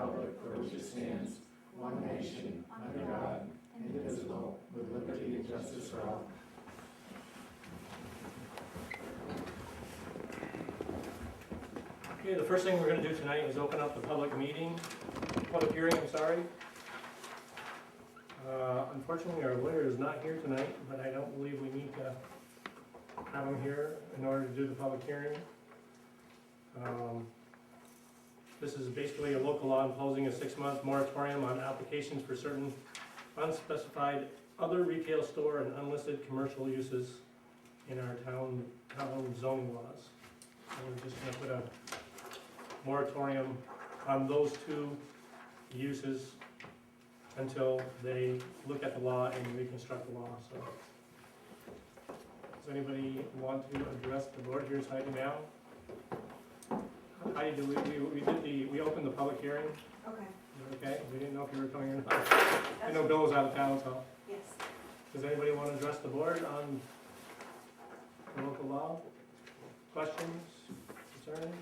republic for which it stands, one nation, under God, indivisible, with liberty and justice for all. Okay, the first thing we're going to do tonight is open up the public hearing, I'm sorry. Unfortunately, our lawyer is not here tonight, but I don't believe we need to have him here in order to do the public hearing. This is basically a local law imposing a 6-month moratorium on applications for certain unspecified other retail store and unlisted commercial uses in our town zoning laws. So we're just going to put a moratorium on those two uses until they look at the law and reconstruct the law. So, does anybody want to address the board? Here's Heidi now. Heidi, we opened the public hearing. Okay. Okay, we didn't know if you were coming or not. I know Bill was out of town, so. Yes. Does anybody want to address the board on the local law? Questions, concerns?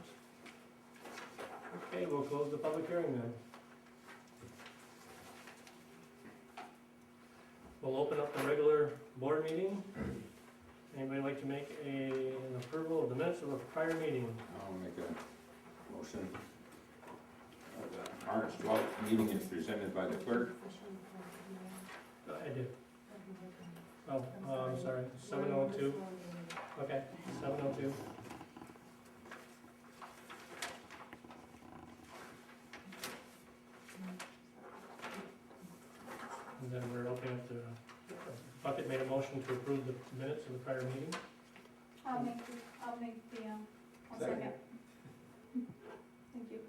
Okay, we'll close the public hearing then. We'll open up the regular board meeting. Anybody like to make an approval of the minutes of a prior meeting? I'll make a motion. The March 12th meeting is presented by the clerk. I did. Oh, I'm sorry, 7:02. Okay, 7:02. And then we're opening up the, Bucket made a motion to approve the minutes of the prior meeting. I'll make the, I'll second. Thank you.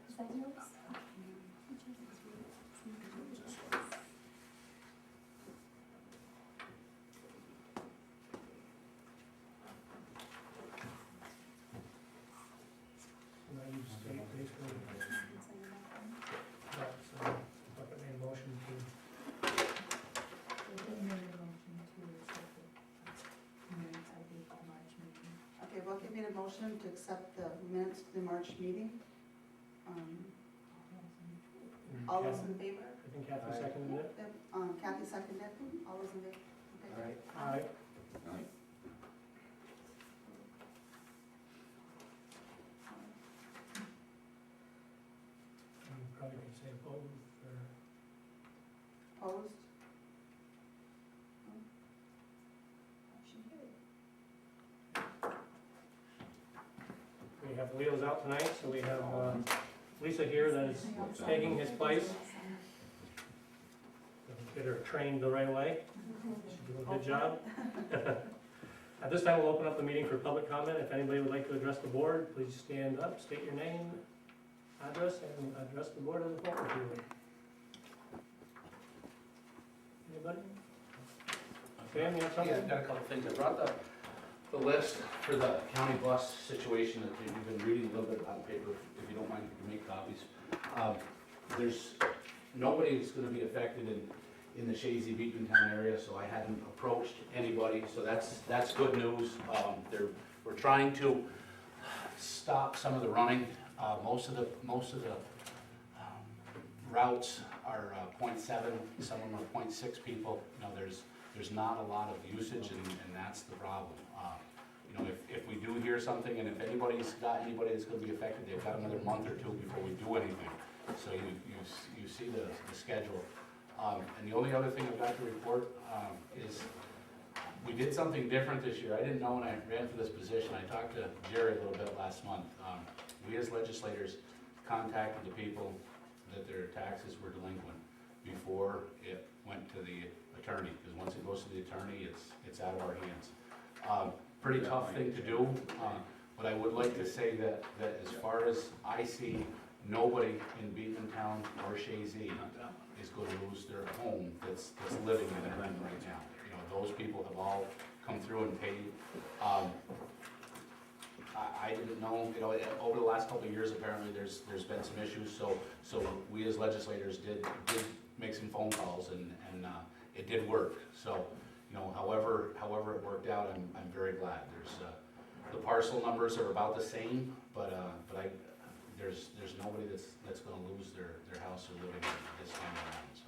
Is that yours? And I used state basically, so Bucket made a motion to, Okay, well, give me a motion to accept the minutes of the March meeting. All those in favor? I think Kathy seconded it. Kathy seconded it. All those in favor? Okay. Aye. Aye. You probably could say opposed or. Opposed? We have Leo's out tonight, so we have Lisa here that is taking his place. Get her trained the right way. She's doing a good job. At this time, we'll open up the meeting for public comment. If anybody would like to address the board, please stand up, state your name, address, and address the board on the phone if you would. Anybody? Sam, you have something? Yeah, I've got a couple things. I brought the list for the county bus situation that you've been reading a little bit on paper. If you don't mind, you can make copies. There's nobody that's gonna be affected in the Chazy Beekmantown area, so I hadn't approached anybody, so that's good news. We're trying to stop some of the running. Most of the routes are 0.7, some of them are 0.6 people. You know, there's not a lot of usage, and that's the problem. You know, if we do hear something, and if anybody's got anybody that's gonna be affected, they've got another month or two before we do anything. So you see the schedule. And the only other thing I've got to report is we did something different this year. I didn't know when I ran for this position. I talked to Jerry a little bit last month. We as legislators contacted the people that their taxes were delinquent before it went to the attorney, because once it goes to the attorney, it's out of our hands. Pretty tough thing to do, but I would like to say that as far as I see, nobody in Beekmantown or Chazy is going to lose their home that's living in it right now. You know, those people have all come through and paid. I didn't know, you know, over the last couple of years, apparently there's been some issues, so we as legislators did make some phone calls and it did work. So, you know, however it worked out, I'm very glad. The parcel numbers are about the same, but there's nobody that's gonna lose their house or living this time around, so.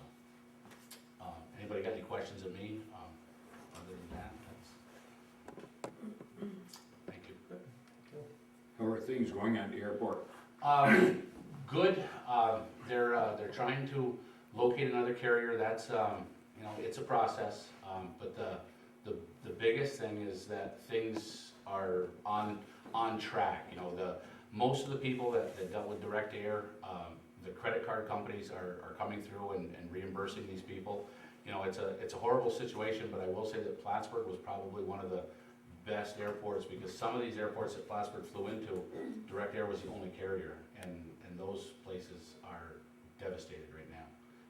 Anybody got any questions of me? Other than that, thank you. How are things going at the airport? Good, they're trying to locate another carrier, that's, you know, it's a process, but the biggest thing is that things are on track, you know, most of the people that dealt with direct air, the credit card companies are coming through and reimbursing these people. You know, it's a horrible situation, but I will say that Plattsburgh was probably one of the best airports, because some of these airports that Plattsburgh flew into, direct air was the only carrier, and those places are devastated right now.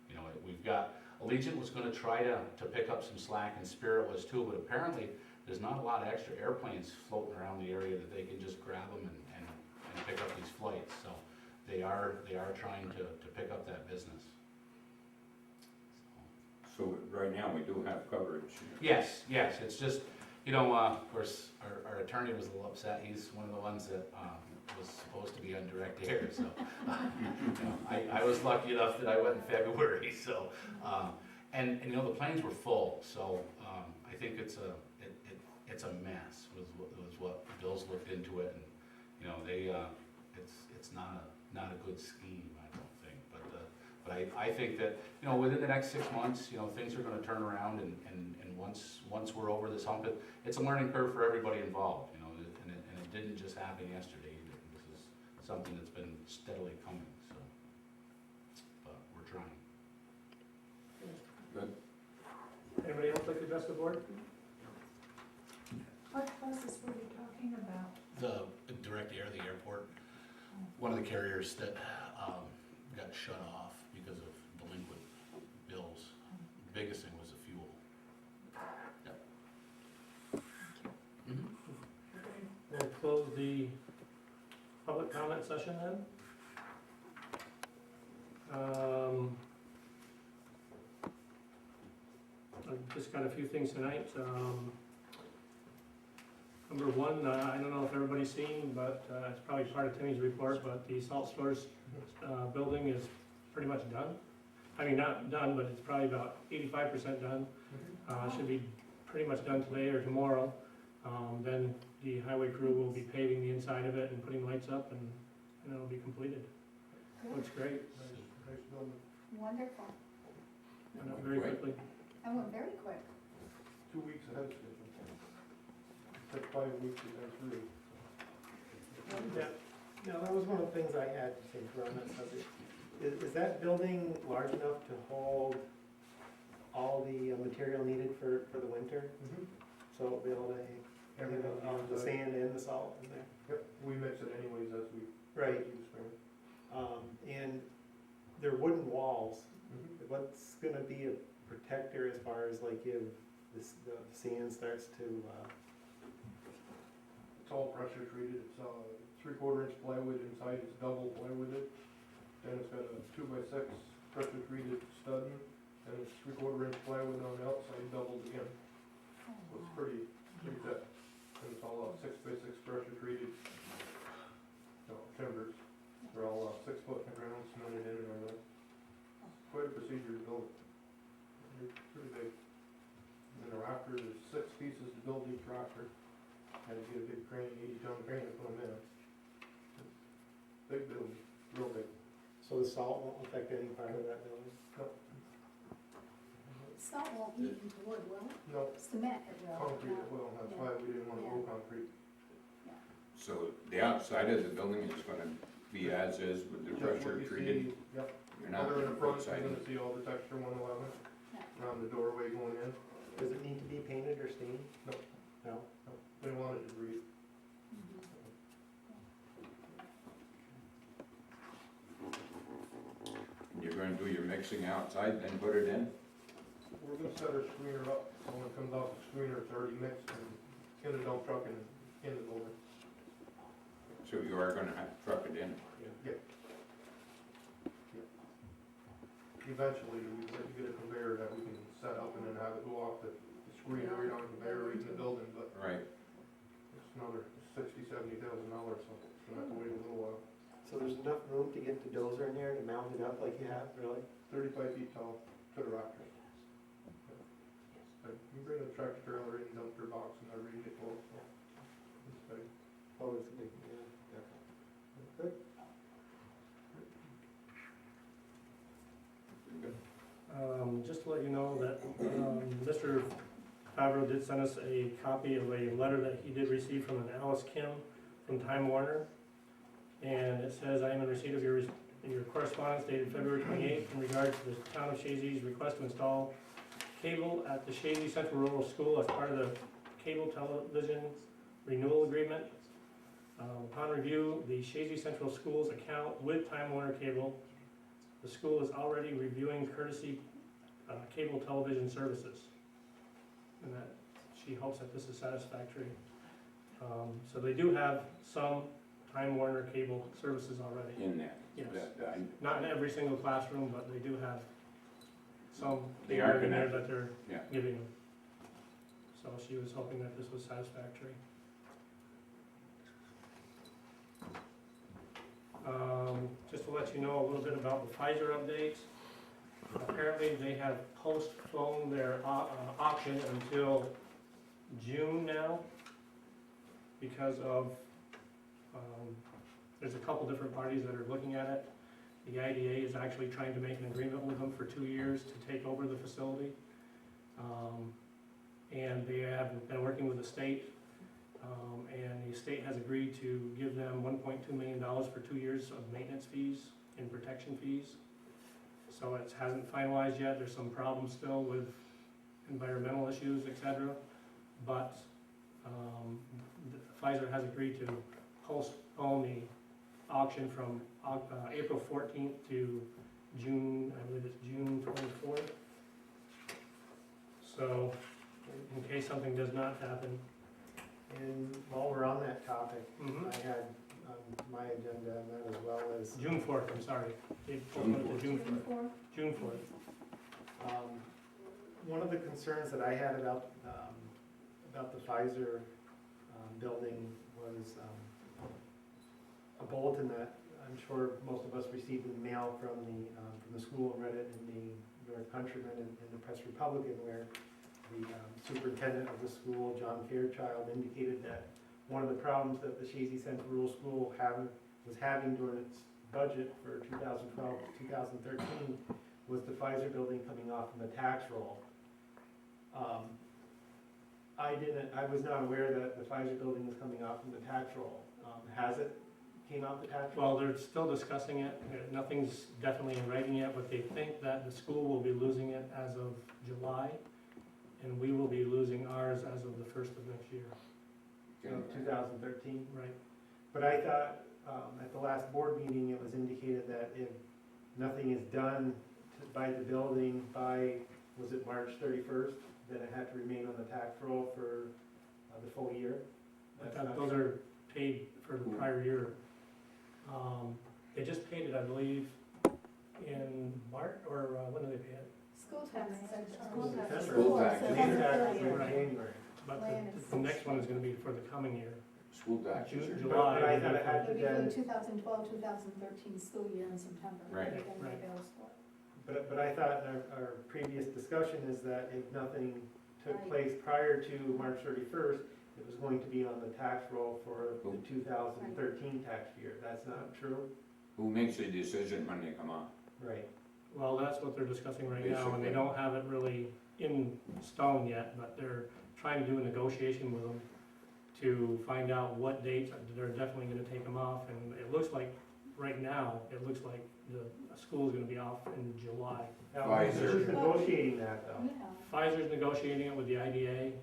You know, we've got, Allegiant was gonna try to pick up some slack, and Spirit was too, but apparently there's not a lot of extra airplanes floating around the area that they can just grab them and pick up these flights, so they are trying to pick up that business. So right now, we do have coverage. Yes, it's just, you know, of course, our attorney was a little upset, he's one of the ones that was supposed to be on direct air, so. You know, I was lucky enough that I went in February, so, and you know, the planes were full, so I think it's a mess, was what Bill's looked into it, and, you know, it's not a good scheme, I don't think, but I think that, you know, within the next 6 months, you know, things are gonna turn around, and once we're over this hump, it's a learning curve for everybody involved, you know, and it didn't just happen yesterday either. This is something that's been steadily coming, so, but we're trying. Good. Anybody else like to address the board? What buses were you talking about? The direct air, the airport, one of the carriers that got shut off because of delinquent bills. The biggest thing was the fuel. Yep. We'll close the public comment session then. I've just got a few things tonight. Number one, I don't know if everybody's seen, but it's probably part of Timmy's report, but the salt stores building is pretty much done. I mean, not done, but it's probably about 85% done. Should be pretty much done today or tomorrow. Then the highway crew will be paving the inside of it and putting lights up, and it'll be completed. Looks great. Wonderful. Went up very quickly. That went very quick. 2 weeks ahead of schedule. Took 5 weeks to go through. Yeah, that was one of the things I had to think around that subject. Is that building large enough to hold all the material needed for the winter? So it'll be able to handle the sand and the salt in there? Yep, we mix it anyways as we. Right. keep spring. And they're wooden walls. What's gonna be a protector as far as like if the sand starts to, It's all pressure treated, it's 3/4 inch plywood inside, it's double plywooded. Then it's got a 2x6 pressure treated studding, and it's 3/4 inch plywood on the outside, doubled again. So it's pretty thick. And it's all 6x6 pressure treated timbers. They're all 6 foot in the ground, cemented in and everything. Quite a procedure to build it. It's pretty big. And then the rafter, there's 6 pieces to build each rafter. Had to get a big crane, 80-ton crane to put them in. Big building, real big. so the salt won't affect any part of that building? Salt won't eat into wood, will it? No, Cement it will. concrete as well, that's why we didn't want to go concrete. So the outside of the building is gonna be as is with the Just what pressure you treated? see, yep. You're not Other in gonna the front, put you're siding? gonna see all the texture 111 Yeah. around the doorway going in. Does it need to be painted or stained? No. No? They wanted to breathe. And you're gonna do your mixing outside, then put it in? We're gonna set our screener up, so when it comes out the screener, it's already mixed and in the dump truck and in the building. So you are gonna have to truck it in. Eventually, we get a conveyor that we can set up and then have it go off the screen right on the conveyor right in the building, but Right. it's another $60,000-$70,000, so it's gonna have to wait a little while. So there's enough room to get the dozer in there to mount it up like you have, really? 35 feet tall to the rafters. But you bring a tractor trailer in, dumpster box, and everything get full, so it's big. Oh, it's a big, yeah, definitely. Good. Just to let you know that Mr. Favreau did send us a copy of a letter that he did receive from an Alice Kim from Time Warner. And it says, "I am in receipt of your correspondence dated February 28th in regard to the town of Chazy's request to install cable at the Chazy Central Rural School as part of the cable television renewal agreement. Upon review, the Chazy Central Schools account with Time Warner Cable, the school is already reviewing courtesy cable television services." And that, she hopes that this is satisfactory. So they do have some Time Warner Cable services already. In that. Yes. That- Not in every single classroom, but they do have some They are in there connected. that they're Yeah. giving them. So she was hoping that this was satisfactory. Just to let you know a little bit about the Pfizer updates. Apparently, they have postponed their auction until June now because of, there's a couple different parties that are looking at it. The IDA is actually trying to make an agreement with them for 2 years to take over the facility. And they have been working with the state, and the state has agreed to give them $1.2 million for 2 years of maintenance fees and protection fees. So it hasn't finalized yet, there's some problems still with environmental issues, et cetera. But Pfizer has agreed to postpone the auction from April 14th to June, I believe it's June 24th. So, in case something does not happen. And while we're on that topic, Mhm. I had on my agenda, and that as well as, June 4th, I'm sorry. They postponed it to June 4th. Four. June 4th. one of the concerns that I had about the Pfizer building was a bulletin that I'm sure most of us received in the mail from the school and read it in the North Countryman and in the Press Republican, where the superintendent of the school, John Fairchild, indicated that one of the problems that the Chazy Central Rural School was having during its budget for 2012 to 2013 was the Pfizer building coming off from the tax roll. I was not aware that the Pfizer building was coming off from the tax roll. Has it came off the tax roll? Well, they're still discussing it. Nothing's definitely in writing yet, but they think that the school will be losing it as of July, and we will be losing ours as of the 1st of next year. Of 2013? Right. But I thought, at the last board meeting, it was indicated that if nothing is done by the building by, was it March 31st, then it had to remain on the tax roll for the full year? That's not Those true. are paid for the prior year. They just paid it, I believe, in March, or when did they pay it? School tax. School tax. School tax. School September tax 30th. in Right. January. But Land the next one is gonna be for the coming year. School taxes June, are. July. But I thought it had to It'll be then, for the 2012-2013 school year in September. Right. They're gonna Right. make those for it. but I thought in our previous discussion is that if nothing took Right. place prior to March 31st, it was going to be on the tax roll for the 2013 tax year. That's not true? Who makes the decision when they come on? Right. Well, that's what they're discussing right now, and they Basically. don't have it really in stone yet, but they're trying to do a negotiation with them to find out what dates they're definitely gonna take them off, and it looks like, right now, it looks like the school's gonna be off in July. Now, Pfizer. who's negotiating that though? Yeah. Pfizer's negotiating it with the IDA.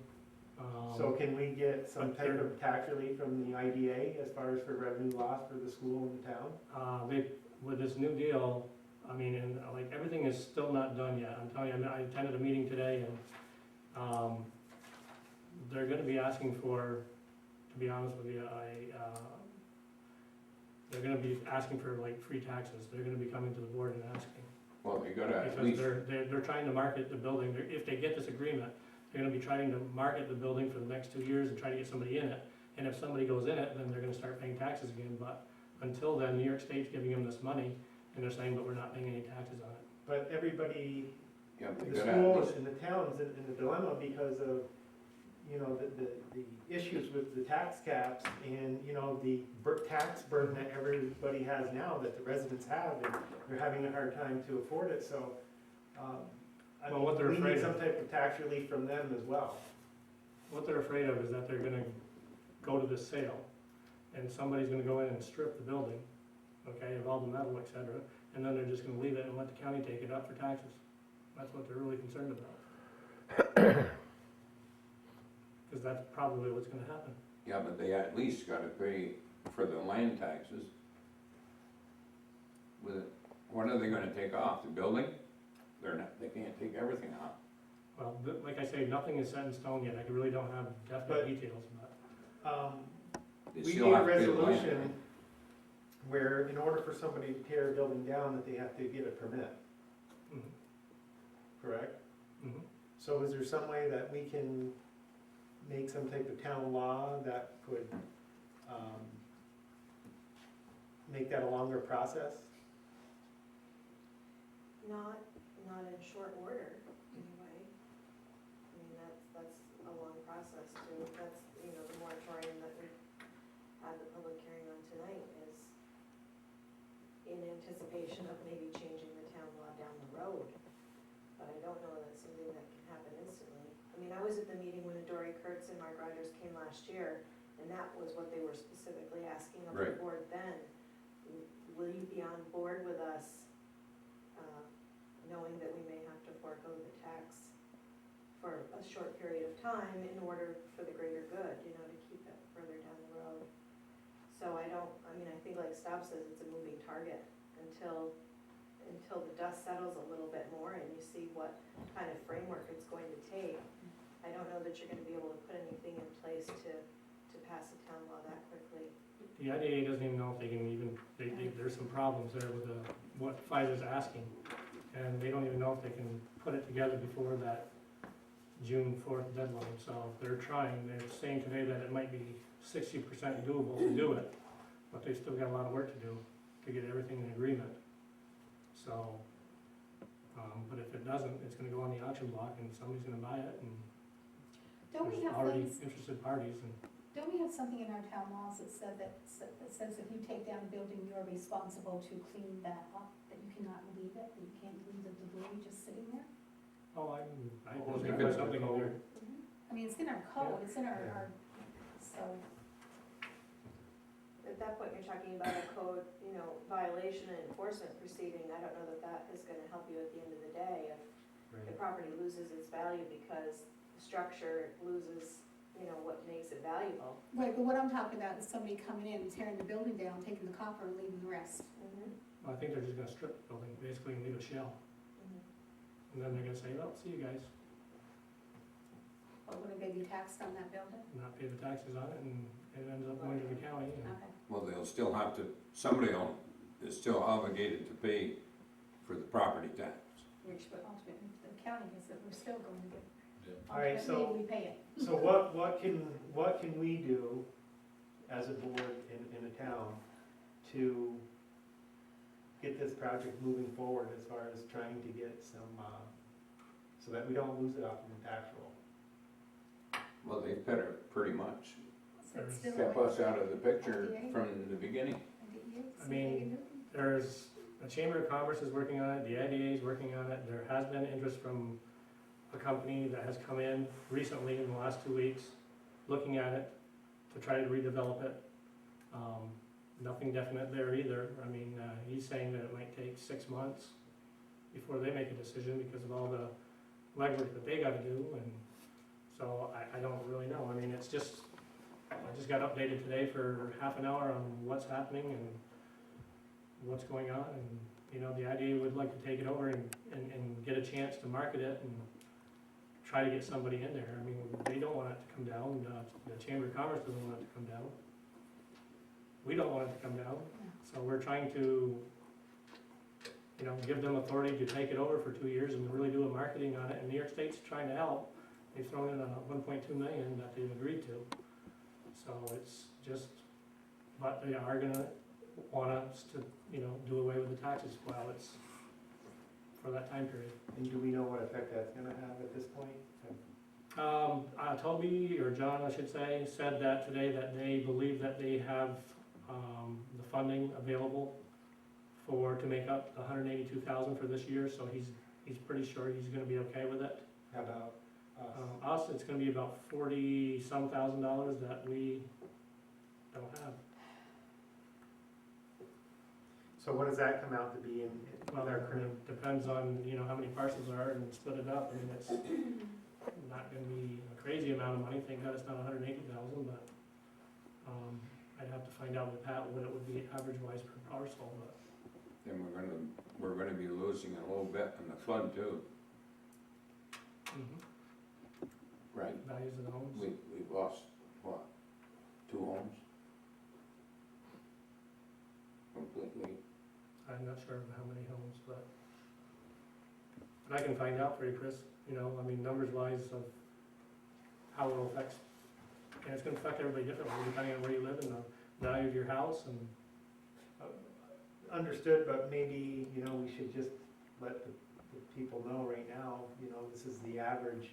So can we get some but type they're- of tax relief from the IDA as far as for revenue loss for the school and the town? With this new deal, I mean, and like, everything is still not done yet. I'm telling you, I attended a meeting today, and they're gonna be asking for, to be honest with you, they're gonna be asking for like free taxes, they're gonna be coming to the board and asking. Well, they gotta at Because least, they're trying to market the building, if they get this agreement, they're gonna be trying to market the building for the next 2 years and try to get somebody in it. And if somebody goes in it, then they're gonna start paying taxes again, but until then, New York State's giving them this money, and they're saying, but we're not paying any taxes on it. But everybody, yeah, they the gotta at schools least, and the towns in the dilemma because of, you know, the issues with the tax caps and, you know, the tax burden that everybody has now, that the residents have, and they're having a hard time to afford it, so, I Well, what they're mean, we afraid need of- some type of tax relief from them as well. What they're afraid of is that they're gonna go to this sale, and somebody's gonna go in and strip the building, okay, of all the metal, et cetera, and then they're just gonna leave it and let the county take it up for taxes. That's what they're really concerned about. Because that's probably what's gonna happen. yeah, but they at least gotta pay for the land taxes. What are they gonna take off, the building? They can't take everything off. Well, like I say, nothing is set in stone yet, I really don't have But- definite details, but They We still need a have to pay the land, resolution right? where in order for somebody to tear a building down, that they have to get a permit, mhm, correct? mhm. So is there some way that we can make some type of town law that could, make that a longer process? Not in short order, anyway. I mean, that's a long process too. That's, you know, the moratorium that we had the public hearing on tonight is in anticipation of maybe changing the town law down the road. But I don't know that that's something that can happen instantly. I mean, I was at the meeting when Dory Kurtz and Mark Rogers came last year, and that was what they were specifically asking of the Right. board then. Will you be on board with us, knowing that we may have to forego the tax for a short period of time in order for the greater good, you know, to keep it further down the road? So I think like Staub says, it's a moving target until the dust settles a little bit more and you see what kind of framework it's going to take. I don't know that you're gonna be able to put anything in place to pass a town law that quickly. The IDA doesn't even know if they can even, there's some problems there with what Pfizer's asking. And they don't even know if they can put it together before that June 4th deadline. So they're trying, they're saying today that it might be 60% doable to do it, but they've still got a lot of work to do to get everything in agreement. So, but if it doesn't, it's gonna go on the auction block and somebody's gonna buy it and Don't we there's have already things, interested parties and. don't we have something in our town laws that says if you take down a building, you're responsible to clean that up, that you cannot leave it, that you can't leave the debris just sitting there? Oh, I Well, think if there's it's something in there. I mean, it's in our code, it's in our, so, At that point, you're talking about a code, you know, violation and enforcement proceeding. I don't know that that is gonna help you at the end of the day. If the property loses its value because the structure loses, you know, what makes it valuable. right, but what I'm talking about is somebody coming in and tearing the building down, taking the copper and leaving the rest. Well, I think they're just gonna strip the building, basically, and leave a shell. And then they're gonna say, well, see you guys, But wouldn't they be taxed on that building? not pay the taxes on it, and it ends up going to the county. And Okay. Well, they'll still have to, somebody is still obligated to pay for the property tax. Which, but ultimately, the county is that we're still going to get, All right, so, ultimately, we pay it. so what can we do as a board in a town to get this project moving forward as far as trying to get some, so that we don't lose it off in the tax roll? Well, they've cut it pretty much, So it's still kept like- us out of the picture from the beginning. I mean, there's, the Chamber of Commerce is working on it, the IDA is working on it, there has been interest from a company that has come in recently in the last 2 weeks, looking at it to try to redevelop it. Nothing definite there either. I mean, he's saying that it might take 6 months before they make a decision because of all the legwork that they gotta do, and so I don't really know. I mean, it's just, I just got updated today for half an hour on what's happening and what's going on, and, you know, the IDA would like to take it over and get a chance to market it and try to get somebody in there. I mean, they don't want it to come down, the Chamber of Commerce doesn't want it to come down. We don't want it to come down, So we're trying to, you know, give them authority to take it over for 2 years and really do a marketing on it, and New York State's trying to help. They've thrown in a 1.2 million that they've agreed to. So it's just, but they are gonna want us to, you know, do away with the taxes while it's, for that time period. And do we know what effect that's gonna have at this point? Toby, or John, I should say, said that today, that they believe that they have, the funding available to make up the 182,000 for this year, so he's pretty sure he's gonna be okay with it. How about us? Us, it's gonna be about 40-some thousand dollars that we don't have. So what does that come out to be in Well, with our I mean, current? it depends on, you know, how many parcels there are and split it up. I mean, it's not gonna be a crazy amount of money, thank God it's not 180,000, but, I'd have to find out with Pat what it would be average-wise per parcel, but. Then we're gonna be losing a little bit in the flood too, right? Values of the homes. We've lost, what, 2 homes? Completely. I'm not sure of how many homes, but I can find out for you, Chris, you know, I mean, numbers-wise of how it affects, and it's gonna affect everybody differently, depending on where you live and the value of your house, and Understood, but maybe, you know, we should just let the people know right now, you know, this is the average,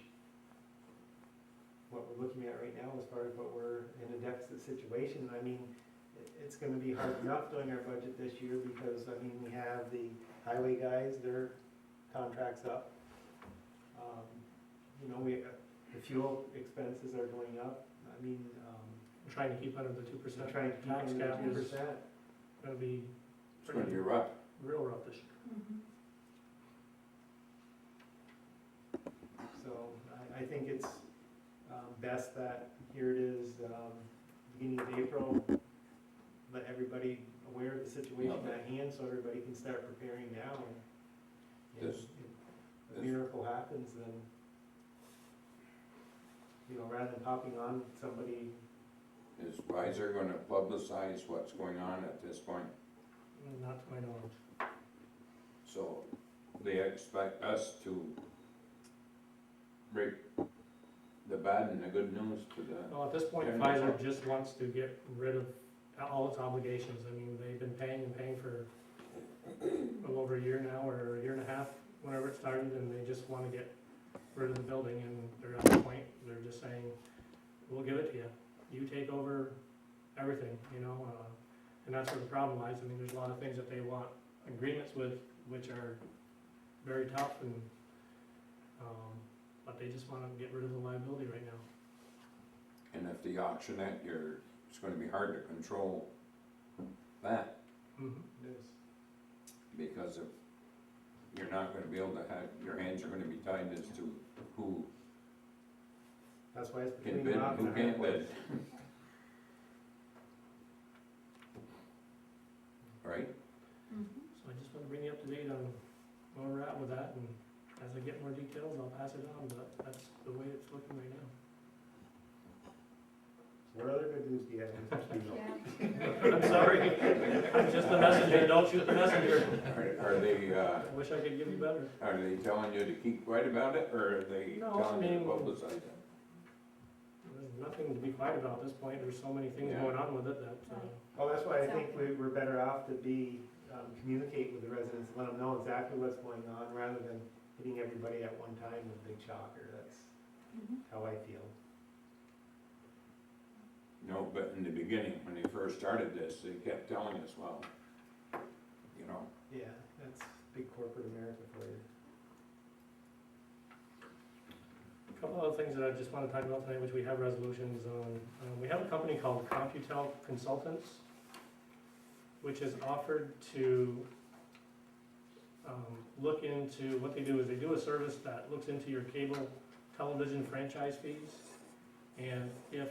what we're looking at right now as far as what we're in a deficit situation. I mean, it's gonna be hard enough doing our budget this year because, I mean, we have the highway guys, their contract's up. You know, the fuel expenses are going up. I mean, we're trying to keep under the 2% we're trying to keep tax under cap is 2%. gonna be It's gonna be rough. real rough this year. So I think it's best that here it is, beginning of April, let everybody aware of the situation Yeah. at hand so everybody can start preparing now. And This- if a miracle happens, then, you know, rather than popping on somebody, Is Weiser gonna publicize what's going on at this point? Not to my knowledge. So they expect us to break the bad and the good news to the, Well, at this point, Yeah, Pfizer no. just wants to get rid of all its obligations. I mean, they've been paying and paying for a little over a year now, or a year and a half, whenever it started, and they just wanna get rid of the building, and they're at the point, they're just saying, we'll give it to you. You take over everything, you know, and that's where the problem lies. I mean, there's a lot of things that they want agreements with, which are very tough, and, but they just wanna get rid of the liability right now. and if the auction that year, it's gonna be hard to control that, it is. because if you're not gonna be able to have, your hands are gonna be tied as to who That's why it's can between bid a rock and and who a hard can't place. bid. Right? So I just wanna bring you up to date on where we're at with that, and as I get more details, I'll pass it on, but that's the way it's looking right now. What other good news do you have, Mr. Steve? Yeah. I'm sorry, I'm just the messenger, don't shoot the messenger. Are they, I wish I could give you better. are they telling you to keep quiet about it, or are they No, telling you to I mean- publicize it? There's nothing to be quiet about at this point, there's so many things Yeah. going on with it that, Well, that's why I think we're better off to communicate with the residents, let them know exactly what's going on, rather than hitting everybody at one time with a big shocker. That's how I feel. No, but in the beginning, when they first started this, they kept telling us, well, you know, Yeah, that's big corporate America for you. a couple other things that I just wanna talk about tonight, which we have resolutions on. We have a company called Computel Consultants, which has offered to look into, what they do is they do a service that looks into your cable television franchise fees. And if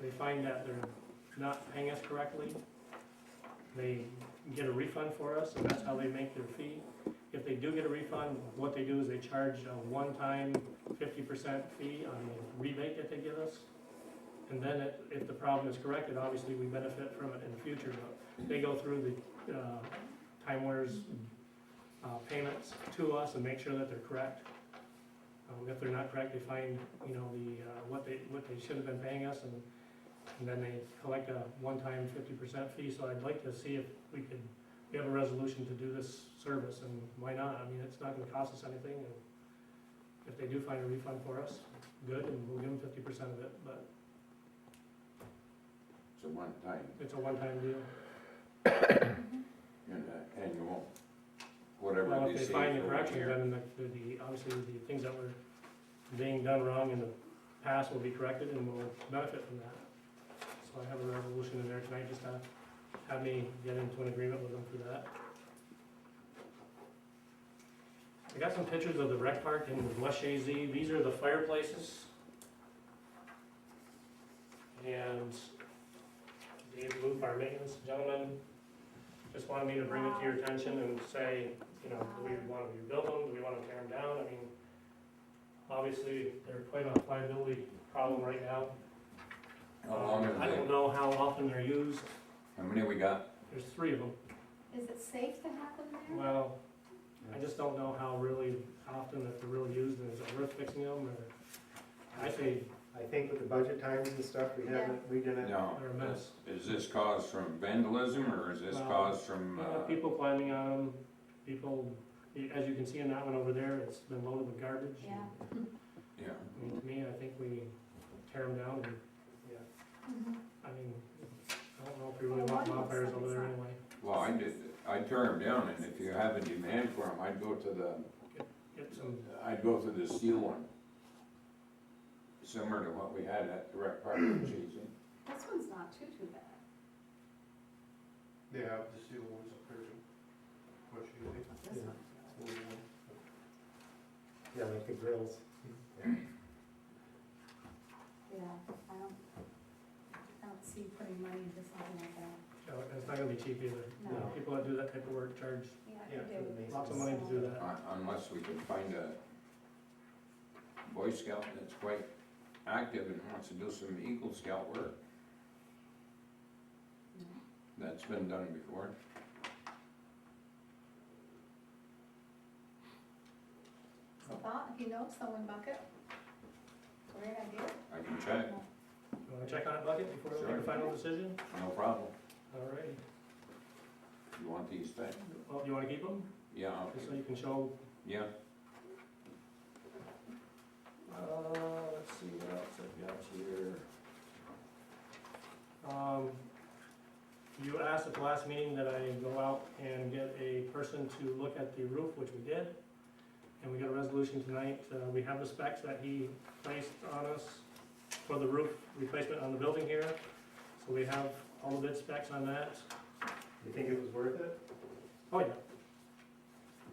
they find that they're not paying us correctly, they get a refund for us, and that's how they make their fee. If they do get a refund, what they do is they charge a one-time 50% fee on the rebate that they give us. And then if the problem is corrected, obviously we benefit from it in the future, but they go through the, Time Ware's, payments to us and make sure that they're correct. If they're not correct, they find, you know, what they should have been paying us, and then they collect a one-time 50% fee. So I'd like to see if we have a resolution to do this service, and why not? I mean, it's not gonna cost us anything, and if they do find a refund for us, good, and we'll give them 50% of it, but It's a one-time, it's a one-time deal. and annual, whatever Well, they if say. they find the for a corrections, year. then obviously the things that were being done wrong in the past will be corrected, and we'll benefit from that. So I have a resolution in there tonight, just to have me get into an agreement with them for that. I got some pictures of the rec park in West Chazy. These are the fireplaces. And Dave Loop, our maintenance gentleman, just wanted me to bring it to your attention and say, you know, do we want to rebuild them, do we want to tear them down? I mean, obviously, they're quite a liability problem right now. How long I are don't they, know how often they're used. how many we got? There's 3 of them. Is it safe to have them there? Well, I just don't know how really often that they're really used, and is it worth fixing them, or, I say I think with the budget times and stuff, we didn't. No, they're a mess. is this caused from vandalism, or is this Well, caused from, People climbing on them, people, as you can see in that one over there, it's been loaded with garbage. Yeah. yeah, I mean, to me, I think we tear them down, and, Mhm. I mean, I don't know if we really Well, want one looks bonfires like over it's there not- anyway. well, I'd tear them down, and if you have a demand for them, I'd go to Get some, the steel one. Similar to what we had at the rec park in Chazy. This one's not too bad. They have the steel ones up there too. What you think? This Yeah. one. Yeah, like the grills. Yeah, I don't see putting money into something like that. it's not gonna be cheap either. No. People that do that type of work charge Yeah, Yeah, they for the do. masons. lots of money to do that. Unless we can find a Boy Scout that's quite active and wants to do some Eagle Scout work. That's been done before. It's a thought, if you know someone, Bucket. Great idea. I can check, You wanna check on it, Bucket, before we make a Sure. final decision? no problem. Alrighty. You want these back? Well, do you wanna keep them, Yeah, I'll just so take- you can show, yeah. let's see what else I've got here. You asked at the last meeting that I go out and get a person to look at the roof, which we did. And we got a resolution tonight. We have the specs that he placed on us for the roof replacement on the building here. So we have all the bid specs on that. You think it was worth it? Oh, yeah.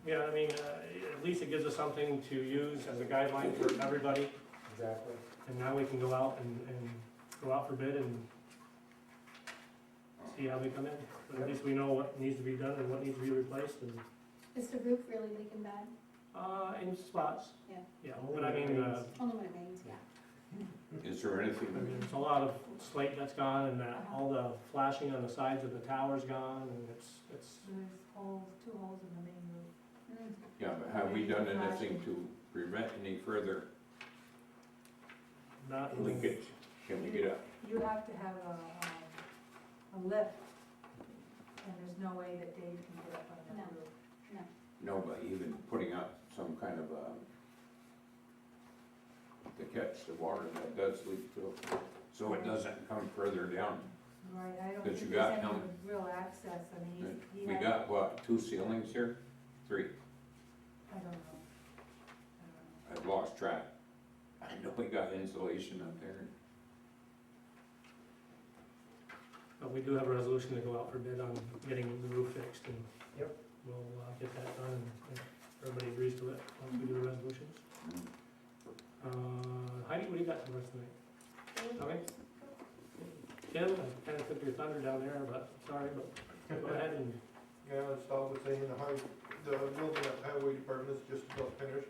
Yeah, I mean, at least it gives us something to use as a guideline for everybody. Exactly. And now we can go out and go out for bid and see how they come in. But at least we know what needs to be done and what needs to be replaced and, Is the roof really leaking bad? in spots. Yeah. Yeah, but I mean, Only when it rains, yeah. Is there anything, I mean, there's a lot of slate that's gone and that, all the flashing on the sides of the tower's gone and it's, There's holes, 2 holes in the main roof. Mm. yeah, but have we done anything to prevent any further not, leakage? Can we get a, You have to have a lift, and there's no way that Dave can get up on that No. roof. no, but even putting up some kind of to catch the water that does leak through, so it doesn't come further down. Right, I don't But think you there's got any him. real access, I mean, he We had, got, what, 2 ceilings here? 3, I don't know. I've lost track. I know we got insulation up there. but we do have a resolution to go out for bid on getting the roof fixed and Yep. we'll get that done and if everybody agrees to it once we do the resolutions. Heidi, what do you got for us tonight? Okay. Kim, I kinda took your thunder down there, but, sorry, but go ahead and, Yeah, I'd start with saying the building at the highway department is just about finished.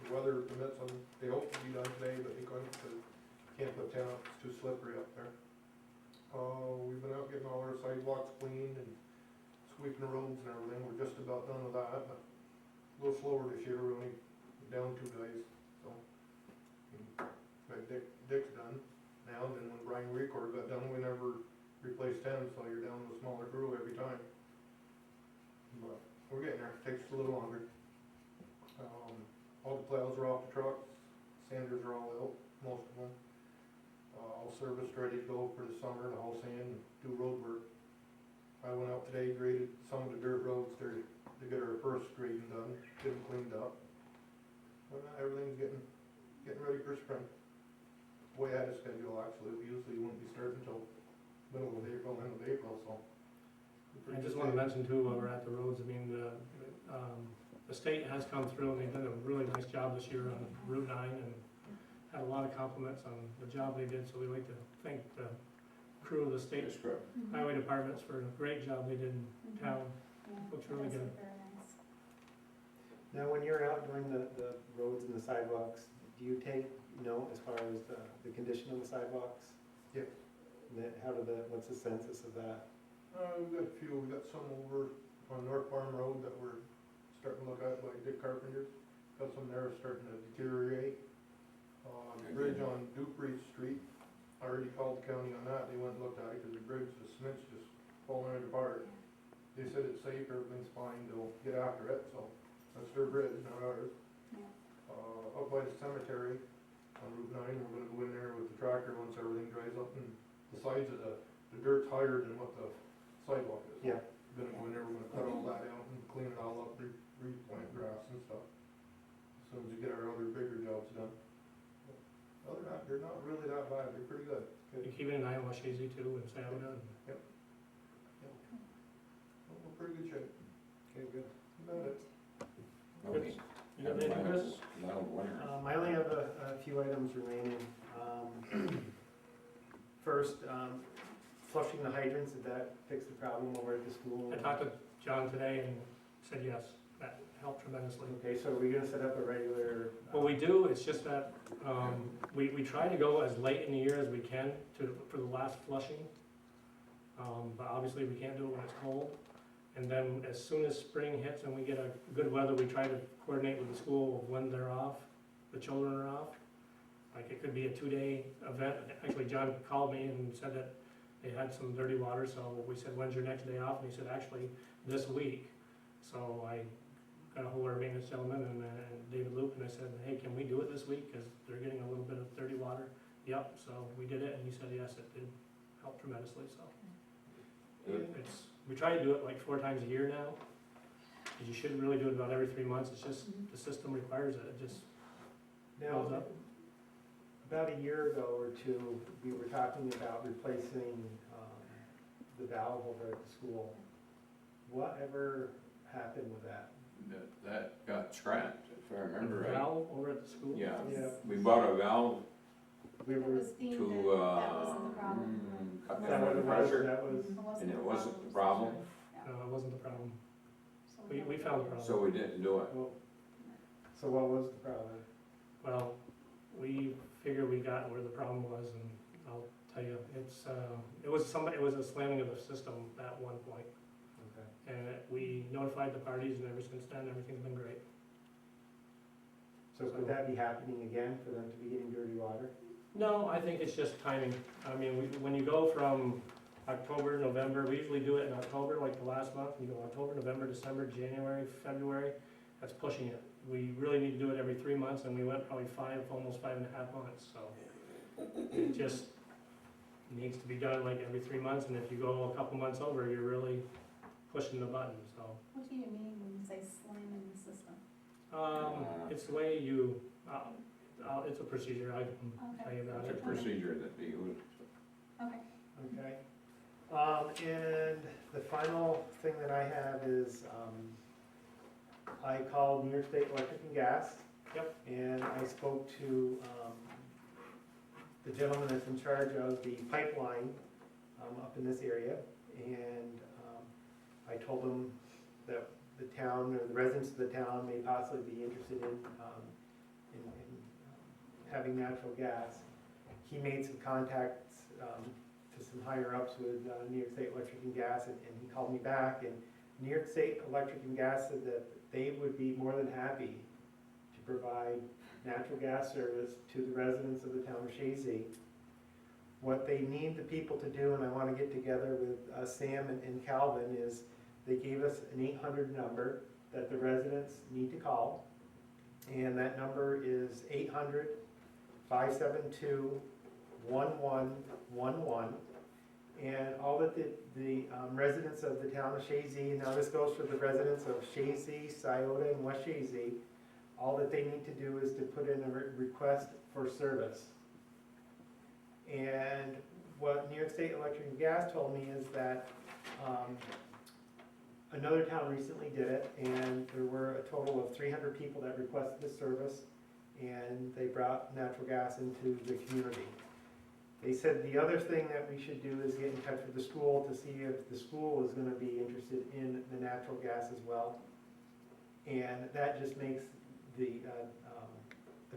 The weather permits them, they hope to be done today, but they couldn't, because can't put down, it's too slippery up there. We've been out getting all our sidewalks cleaned and sweeping the roads and everything, we're just about done with that, but a little slower this year, we're only down 2 guys, so. Got Dick's done now, and then when Brian Record got done, we never replaced him, so you're down to a smaller crew every time. But we're getting there, takes a little longer. All the plows are off the trucks, sanders are all out, most of them. All serviced, ready to go for the summer, to haul sand and do road work. I went out today, graded some of the dirt roads there to get our first grading done, get them cleaned up. But everything's getting ready for spring. Way ahead of schedule, actually. We usually wouldn't be starting until middle of April, end of April, so. I just wanna mention too, while we're at the roads, I mean, the state has come through and they've done a really nice job this year on Route 9 and had a lot of compliments on the job they did, so we'd like to thank the crew of the state That's correct. highway departments for a great job they did in town. Yeah, Looks really that's good. Very nice. Now, when you're out doing the roads and the sidewalks, do you take note as far as the condition of the sidewalks? Yeah. And then what's the census of that? We've got a few, we got some over on North Farm Road that we're starting to look at by Dick Carpenter. Got some there starting to deteriorate. The bridge on Dupree Street, I already called the county on that, they went and looked at it, cause the bridge, the cement's just falling apart. They said it's safe, everything's fine, they'll get after it, so that's their bridge, not ours. Yeah. Up by the cemetery on Route 9, we're gonna go in there with the tractor once everything dries up, and the sides of the dirt's higher than what the sidewalk is. Yeah. We're gonna go in there, we're gonna cut all that out and clean it all up, replant grass and stuff, as soon as we get our other bigger jobs done. Other than that, they're not really that bad, they're pretty good. You're keeping an eye on Chazy too and Savina. We're in pretty good shape. Okay, good. About it. Okay. You got anything, Chris? Mild winter. I only have a few items remaining. First, flushing the hydrants, did that fix the problem over at the school? I talked to John today and said yes, that helped tremendously. Okay, so are we gonna set up a regular? What we do, it's just that, we try to go as late in the year as we can for the last flushing. But obviously we can't do it when it's cold. And then as soon as spring hits and we get a good weather, we try to coordinate with the school of when they're off, the children are off. Like it could be a 2-day event. Actually, John called me and said that they had some dirty water, so we said, when's your next day off? And he said, actually, this week. So I got a hold of our maintenance gentleman and David Loop, and I said, hey, can we do it this week? Because they're getting a little bit of dirty water. Yep, so we did it, and he said, yes, it did help tremendously, so. We try to do it like 4 times a year now, because you should really do it about every 3 months. It's just, the system requires it, it just Now, builds up. about a year ago or two, we were talking about replacing the valve over at the school. Whatever happened with that? That got scrapped, if I remember right. Valve over at the school? Yeah, Yeah. we bought a valve We It were, was deemed to, that that wasn't the problem. cut is down that what the it was? pressure, That was, and it wasn't the problem, No, it wasn't the problem. So We found the problem. so we didn't do it. well, so what was the problem? Well, we figured we got where the problem was, and I'll tell you, it was a slamming of the system at one point. Okay. And we notified the parties, and ever since then, everything's been great. So could that be happening again for them to be getting dirty water? No, I think it's just timing. I mean, when you go from October, November, we usually do it in October, like the last month, you go October, November, December, January, February, that's pushing it. We really need to do it every 3 months, and we went probably almost 5.5 months, so. It just needs to be done like every 3 months, and if you go a couple months over, you're really pushing the button, so. What do you mean when you say slamming the system? It's the way you, it's a procedure, I can tell you about It's a it. procedure that they use. Okay. Okay. And the final thing that I have is, I called New York State Electric and Gas. Yep. And I spoke to, the gentleman that's in charge of the pipeline, up in this area. And, I told him that the town, or the residents of the town may possibly be interested in having natural gas. He made some contacts, to to some higher ups with New York State Electric and Gas, and he called me back, and New York State Electric and Gas said that they would be more than happy to provide natural gas service to the residents of the town of Chazy. What they need the people to do, and I want to get together with Sam and Calvin, is they gave us an 800 number that the residents need to call, and that number is 800-572-1111. And all that the residents of the town of Chazy, now this goes for the residents of Chazy, Scioto, and West Chazy, all that they need to do is to put in a request for service. And what New York State Electric and Gas told me is that another town recently did it, and there were a total of 300 people that requested the service, and they brought natural gas into the community. They said the other thing that we should do is get in touch with the school to see if the school is gonna be interested in the natural gas as well. And that just makes the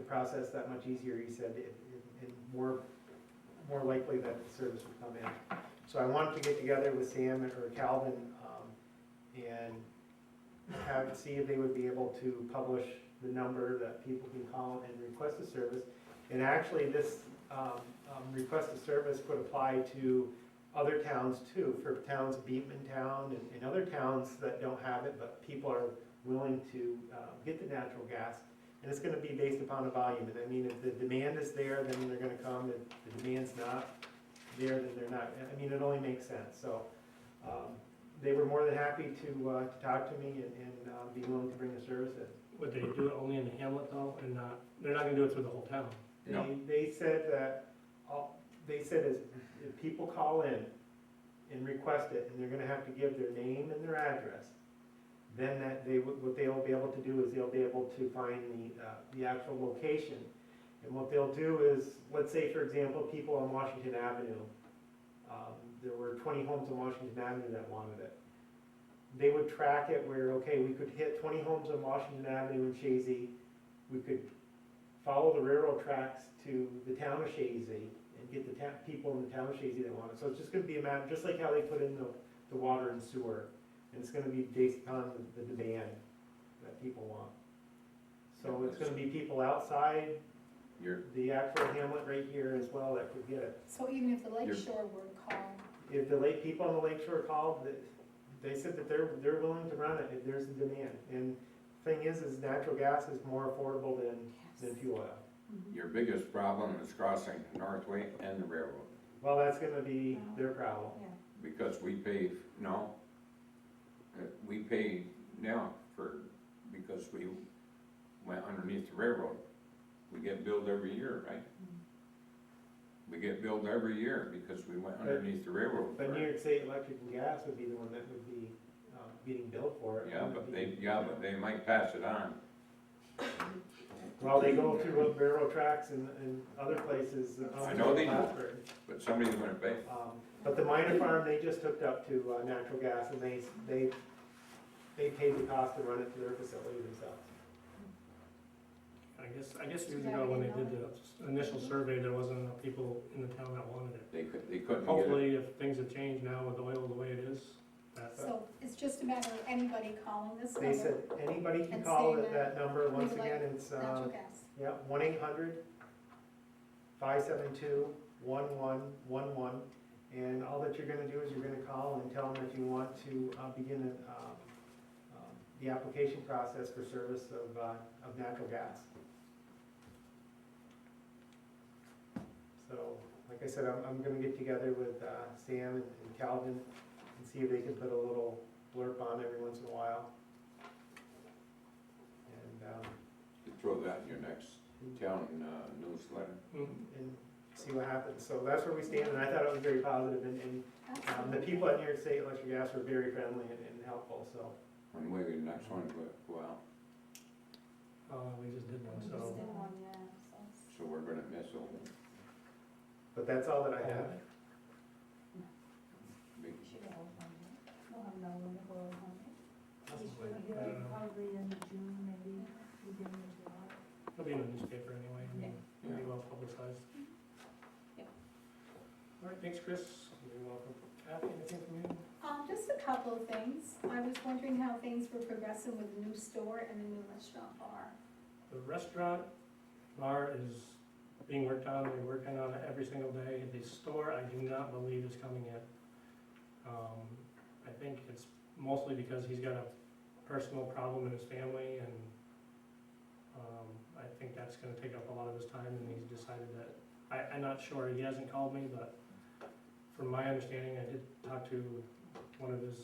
process that much easier, he said, and more likely that the service would come in. So I wanted to get together with Sam or Calvin and see if they would be able to publish the number that people can call and request a service. And actually, this request of service could apply to other towns too, for towns, Beekman Town and other towns that don't have it, but people are willing to get the natural gas. And it's gonna be based upon a volume. And I mean, if the demand is there, then they're gonna come. If the demand's not there, then they're not. I mean, it only makes sense. So they were more than happy to talk to me and be willing to bring the service in. Would they do it only in the hamlet though, and not, they're not gonna do it through the whole town? No. They said that, they said if people call in and request it, and they're gonna have to give their name and their address, then that what they'll be able to do is they'll be able to find the actual location. And what they'll do is, let's say for example, people on Washington Avenue, there were 20 homes on Washington Avenue that wanted it. They would track it where, okay, we could hit 20 homes on Washington Avenue in Chazy, we could follow the railroad tracks to the town of Chazy and get the people in the town of Chazy that want it. So it's just gonna be a matter, just like how they put in the water and sewer, and it's gonna be based upon the demand that people want. So it's gonna be people outside the actual hamlet right here as well that could get it. So even if the Lake Shore were called, If the people on the Lake Shore called, they said that they're willing to run it if there's a demand. And thing is natural gas is more affordable than fuel oil. Your biggest problem is crossing the Northway and the railroad, Well, that's gonna be their problem. Yeah. because we pay now because we went underneath the railroad. We get billed every year, right? We get billed every year because we went underneath the railroad. But New York State Electric and Gas would be the one that would be getting billed for it. Yeah, but they might pass it on. Well, they go through railroad tracks and other places. I know they do. Plattsburgh. But somebody's gonna pay. But the minor farm, they just hooked up to natural gas, and they paid the cost to run it to their facility themselves. I guess years ago when they did the initial survey, there wasn't enough people in the town that wanted it. They couldn't get it. Hopefully, if things have changed now with oil the way it is, that's. so it's just a matter of anybody calling this They said number, anybody can And call saying that number, once we would again, like it's, natural gas. yeah, 1-800-572-1111. And all that you're gonna do is you're gonna call and tell them if you want to begin the application process for service of natural gas. So, like I said, I'm gonna get together with Sam and Calvin and see if they can put a little blurb on every once in a while. And, You throw that in your next town newsletter. and see what happens. So that's where we stand, and I thought it was very positive, and the people at New York State Electric Gas were very friendly and helpful, so. When we, the next one go out, We just did one, Just so. did one, yeah, so we're gonna miss a But that's all that I have. big. Should have all done it. We'll have no one to go on it. Probably in June, maybe, beginning of July. It'll be in the newspaper anyway, Yeah. pretty well publicized. Yep. All right, thanks, Chris. welcome. Kathy, anything from you? Just a couple of things. I was wondering how things were progressing with the new store and the new restaurant bar. The restaurant bar is being worked on, we're working on it every single day. The store, I do not believe is coming in. I think it's mostly because he's got a personal problem in his family, and I think that's gonna take up a lot of his time, and he's decided that, I'm not sure, he hasn't called me, but from my understanding, I did talk to one of his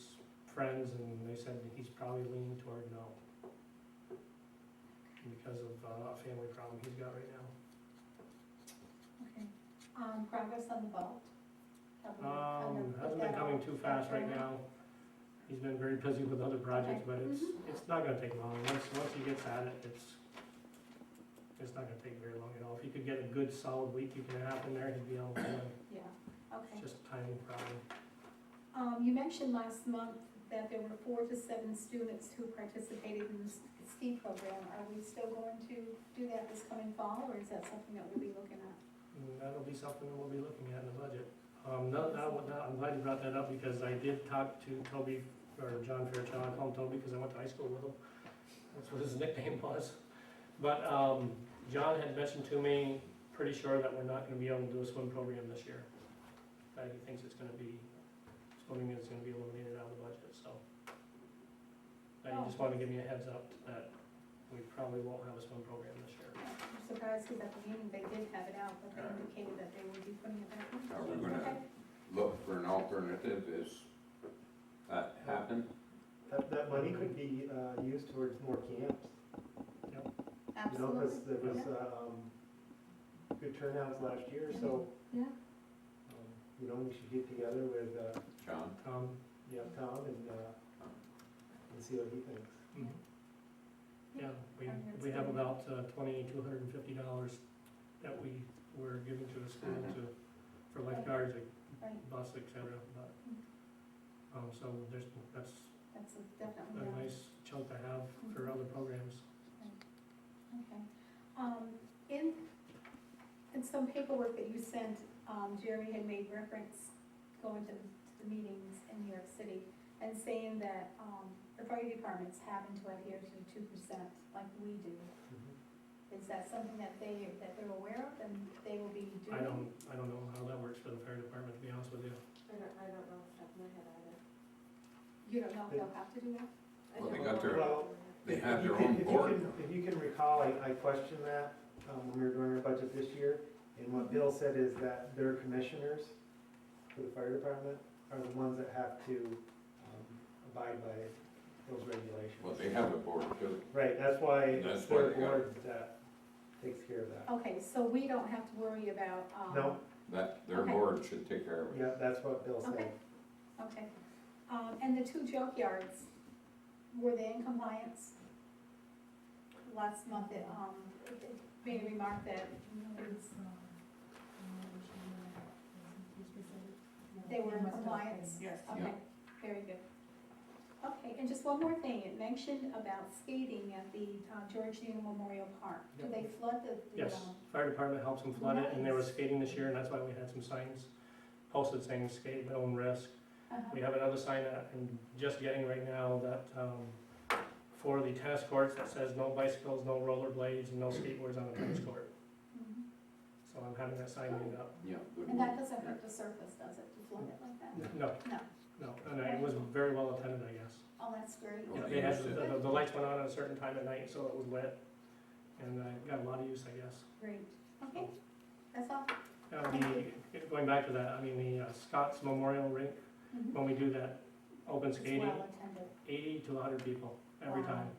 friends, and they said that he's probably leaning toward no, because of a family problem he's got right now. Okay. Progress on the vault? Have we kind of put Hasn't that been coming on too back fast right burner? now. He's been very busy with other projects, but it's not gonna take long. Once he gets at it, it's not gonna take very long at all. If he could get a good solid week and a half in there, he'd be able to, Yeah, okay. it's just a timing problem. You mentioned last month that there were 4 to 7 students who participated in the ski program. Are we still going to do that this coming fall, or is that something that we'll be looking at? And that'll be something we'll be looking at in the budget. I'm glad you brought that up, because I did talk to Toby, or John Fairchild. I call him Toby because I went to high school with him. That's what his nickname was. But John had mentioned to me, pretty sure that we're not gonna be able to do a swim program this year. That he thinks swimming is gonna be eliminated out of the budget, so. He just wanted to give me a heads up that we probably won't have a swim program this year. I'm surprised because at the meeting they did have it out, but they indicated that they would be putting it back in. Are we gonna Okay. look for an alternative? Is that happen? That money could be used towards more camps. You know, Absolutely. because there was good turnouts last year, so, Yeah, you know, we should get together with, John? Tom and see what he thinks. Yeah, we have about $2,250 that we were giving to the school for lifeguards, right. bus, et cetera, but, so that's That's definitely. a nice chunk to have for other programs. Okay. In some paperwork that you sent, Jerry had made reference going to the meetings in New York City and saying that, the fire department's having to adhere to the 2% like we do. Is that something that they're aware of and they will be doing? I don't know how that works for the fire department, to be honest with you. I don't know off the top of my head either. You don't know if they'll have to do that? I Well, they don't got know. their- Well, They have their If you own can- board. If you can recall, I questioned that when we were doing our budget this year, and what Bill said is that their commissioners for the fire department are the ones that have to abide by those regulations. Well, they have a board too. Right, that's why That's it's why their they got board that takes care of that. Okay, so we don't have to worry about, No, Their Okay. board should take care of it. yeah, that's what Bill said. Okay. Okay. And the 2 junkyards, were they in compliance? Last month, it made a remark that they were in compliance? Yes. Okay, very good. Okay, and just one more thing, it mentioned about skating at the George Neal Memorial Park. Do they flood the? Yes, fire department helps them flood it, and they were skating this year, and that's why we had some signs posted saying skate at own risk. We have another sign that I'm just getting right now that, for the tennis courts, that says no bicycles, no rollerblades, and no skateboards on the tennis court. Mhm. So I'm having that sign made up. Yeah, good. And that doesn't hurt the surface, does it, to flood it like that? No, No. no, and it was very well attended, I guess. Oh, that's great. Well, They had, used it. the lights went on at a certain time at night, so it was lit, and got a lot of use, I guess. Great, okay, that's all. Going back to that, I mean, the Scott's Memorial Rink, Mhm. when we do that open It's skating, well attended. 80 to 100 people every Wow. time.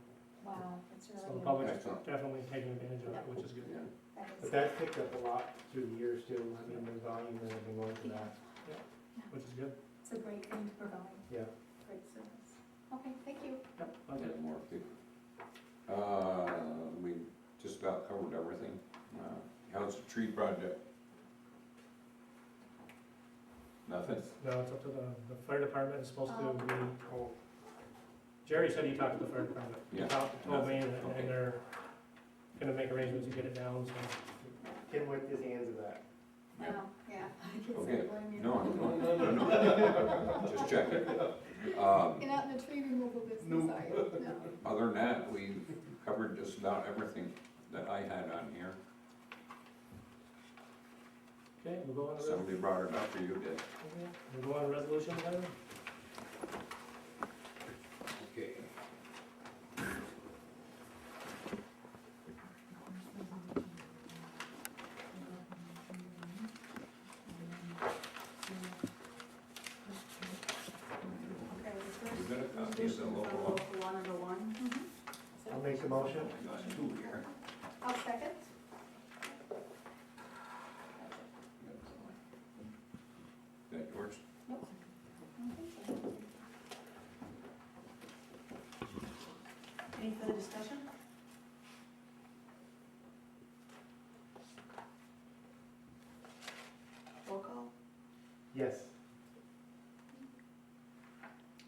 Wow, that's So the really good. public's Excellent. definitely taking advantage of it, which is good. Yeah. That But is, that's picked up a lot through the years too, I mean, the volume that have been going to that. Which is good. it's a great thing to provide, Yeah. great service. Okay, thank you. Yep, I'll okay. get more people. We just about covered everything. How's the tree project? Nothing? No, it's up to the fire department, it's supposed to Um, be, Jerry said he talked to the fire department. He Yeah. told me, Okay. and they're gonna make arrangements to get it down, so. Ken whipped his hands of that. I know, yeah, I can Okay. say blame you. No, just checking. You're not in the tree removal business, No. are you? No. Other than that, we've covered just about everything that I had on here. Okay, we'll go on to, Somebody brought it up, or you did. we'll go on to resolutions then. Okay. Okay, the You first got a copy of the resolution local for law? local law number one. I'll make the motion. I got two here. I'll second. Is that yours? Nope. I don't think so. Any further discussion? Roll call? Yes.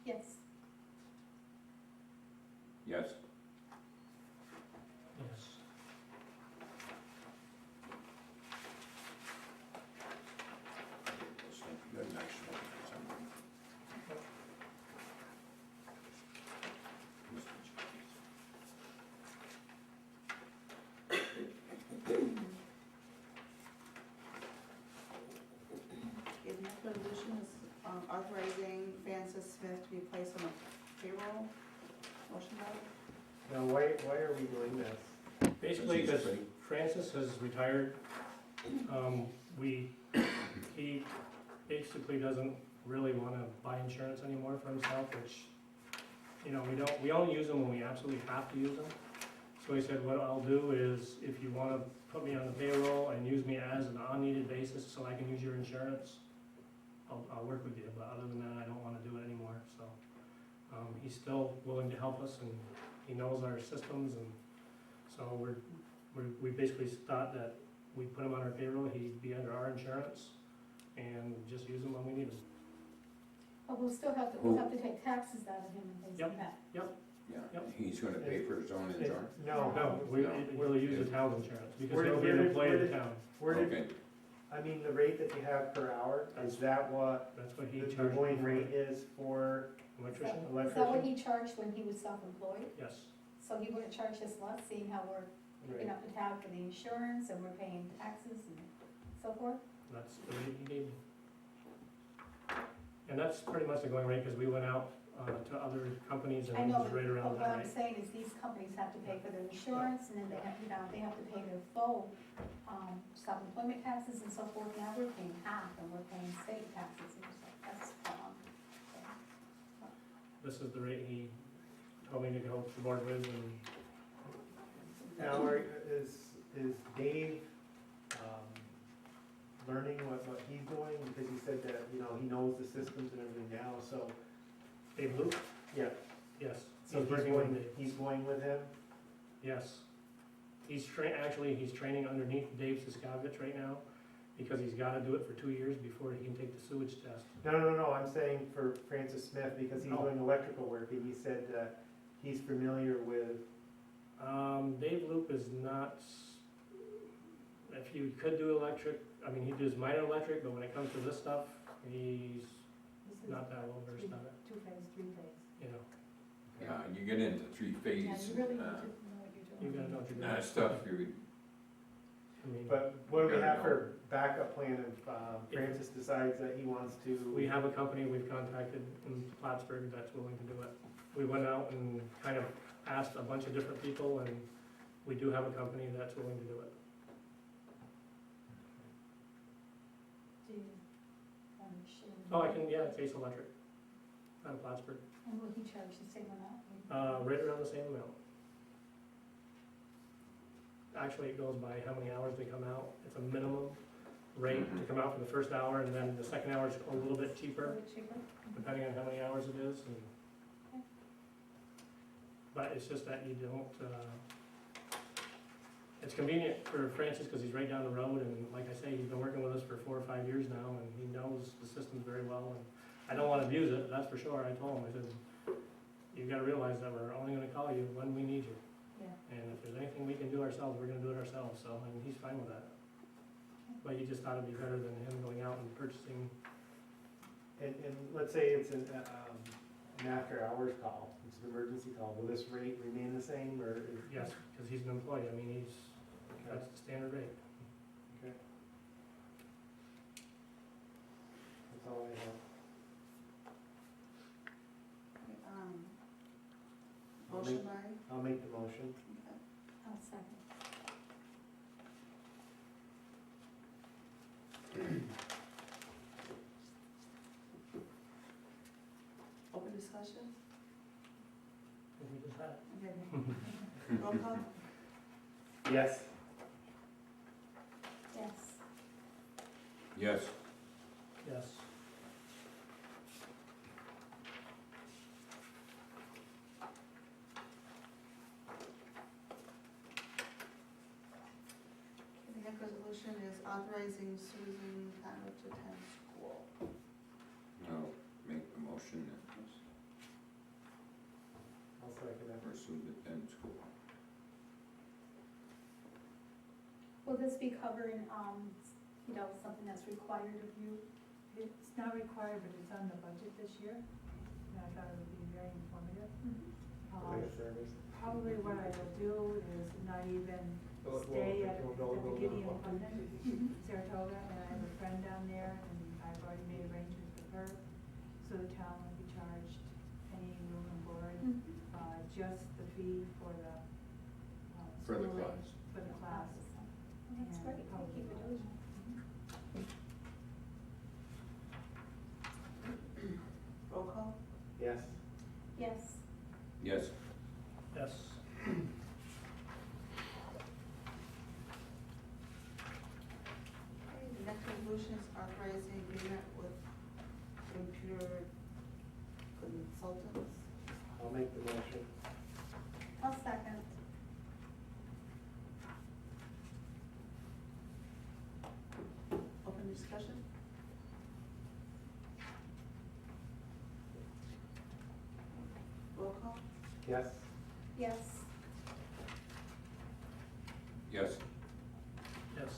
Yes. Yes. Yes. The next one. Okay, the next resolution is authorizing Francis Smith to be placed on the payroll. Motion by, Now, why are we doing this? Basically, because Francis has retired, he basically doesn't really wanna buy insurance anymore for himself, which, you know, we only use them when we absolutely have to use them. So he said, what I'll do is, if you wanna put me on the payroll and use me as an on-needed basis so I can use your insurance, I'll work with you, but other than that, I don't wanna do it anymore, so. He's still willing to help us, and he knows our systems, and so we basically thought that we'd put him on our payroll, he'd be under our insurance, and just use him when we need him. But we'll still have to, we'll have to take taxes out of him and things like that. Yeah, Yep. he's gonna pay for his own insurance? No, No, we'll No. use the town's insurance, because Where he'll did- be an where did- employee where of the did- town. where did, Okay, I mean, the rate that you have per hour, is that what That's what he the charged. going rate is for Electrician? Is that what electrician? he charged when he was self-employed? Yes. So he wouldn't charge us less, seeing how we're picking Right. up the tab for the insurance and we're paying taxes and so forth? That's the rate he gave me. And that's pretty much the going rate, because we went out to other companies and I it know, was but right around what that I'm rate. saying is these companies have to pay for their insurance and then they have, you know, they have to pay their full, self-employment taxes and so forth. Now we're paying half and we're paying state taxes and so that's, This is the rate he told me to go to board with, and Now, is Dave, learning what he's doing? Because he said that, you know, he knows the systems and everything now, so, Dave Luke? yeah. Yes. So He's working with Dave. he's going with him? Yes. He's training underneath Dave Siskavich right now, because he's gotta do it for 2 years before he can take the sewage test. No, I'm saying for Francis Smith, because he's Oh. doing electrical work, and he said that he's familiar with, Dave Loop is not, if he could do electric, I mean, he does minor electric, but when it comes to this stuff, he's This is not that well versed on it, two-phase, three-phase. you know. yeah, and you get into yeah, three-phase, you really need to know what you're You doing. gotta know what you're doing. that stuff, you, I mean, but what do we Gotta have know. for backup plan if Francis decides that he wants to? we have a company we've contacted in Plattsburgh that's willing to do it. We went out and kind of asked a bunch of different people, and we do have a company that's willing to do it. Do you want to share? Oh, I can, yeah, it's Ace Electric, out of Plattsburgh, And will he charge the same amount? right around the same amount. Actually, it goes by how many hours they come out, it's a minimum rate to come out for the first hour, and then the second hour is a little bit A cheaper, little cheaper? depending on how many hours it is, and. Okay. But it's just that you don't, it's convenient for Francis, because he's right down the road, and like I say, he's been working with us for 4 or 5 years now, and he knows the system very well, and I don't wanna abuse it, that's for sure, I told him, I said, you've gotta realize that we're only gonna call you when we need you, Yeah. and if there's anything we can do ourselves, we're gonna do it ourselves, so, and he's fine with that. but you just thought it'd be better than him going out and purchasing. And let's say it's an after-hours call, it's an emergency call, will this rate remain the same, or? Yes, because he's an employee, I mean, that's the standard rate. Okay. That's all I have. Motion by, I'll make the motion. okay. I'll second. Open discussion? And we just had it. Okay. Roll call? Yes. Yes. Yes, Yes. The next resolution is authorizing Susan Cano to attend school. I'll make the motion that I'll second that. pursue the attend school. Will this be covering, something that's required of you? It's not required, but it's on the budget this year, and I thought it would be very informative. Like a service. Probably what I will do is not even stay at the beginning of Saratoga, and I have a friend down there, and I've already made arrangements with her, so the town will be charged any room and board, just the fee for the, For the schooling, class. For the class. That's great, thank you for doing that. Roll call? Yes. Yes. Yes, Yes. Okay, the next resolution is authorizing agreement with Computer Consultants. I'll make the motion. I'll second. Open discussion? Roll call? Yes. Yes. yes, Yes.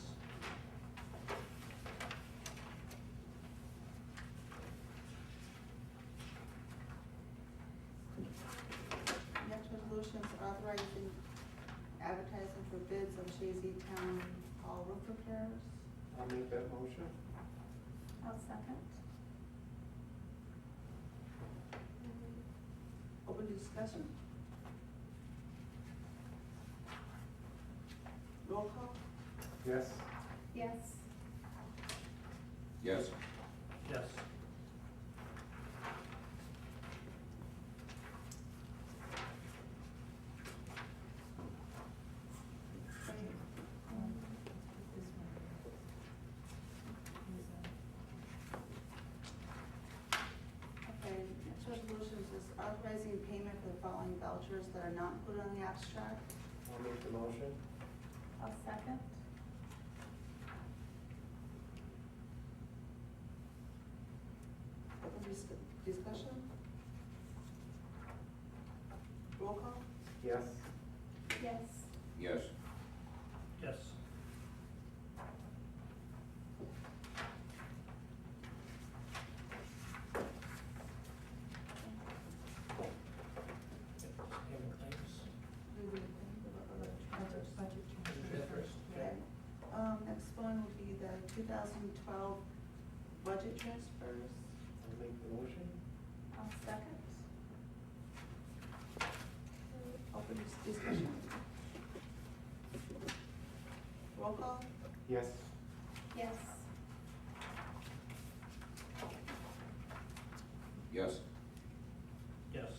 Next resolution is authorizing advertising for bids on Chazy Town Hall roof repairs. I'll make that motion. I'll second. Open discussion? Roll call? Yes. Yes. yes, Yes. Okay. This one. Okay, next resolution is authorizing payment for the following vouchers that are not included on the abstract. I'll make the motion. I'll second. Open discussion? Roll call? Yes. Yes. yes, Yes. Payment claims. Budget Transfers. Okay. Next one will be the 2012 budget transfers. I'll make the motion. I'll second. Open discussion? Roll call? Yes. Yes. yes, Yes.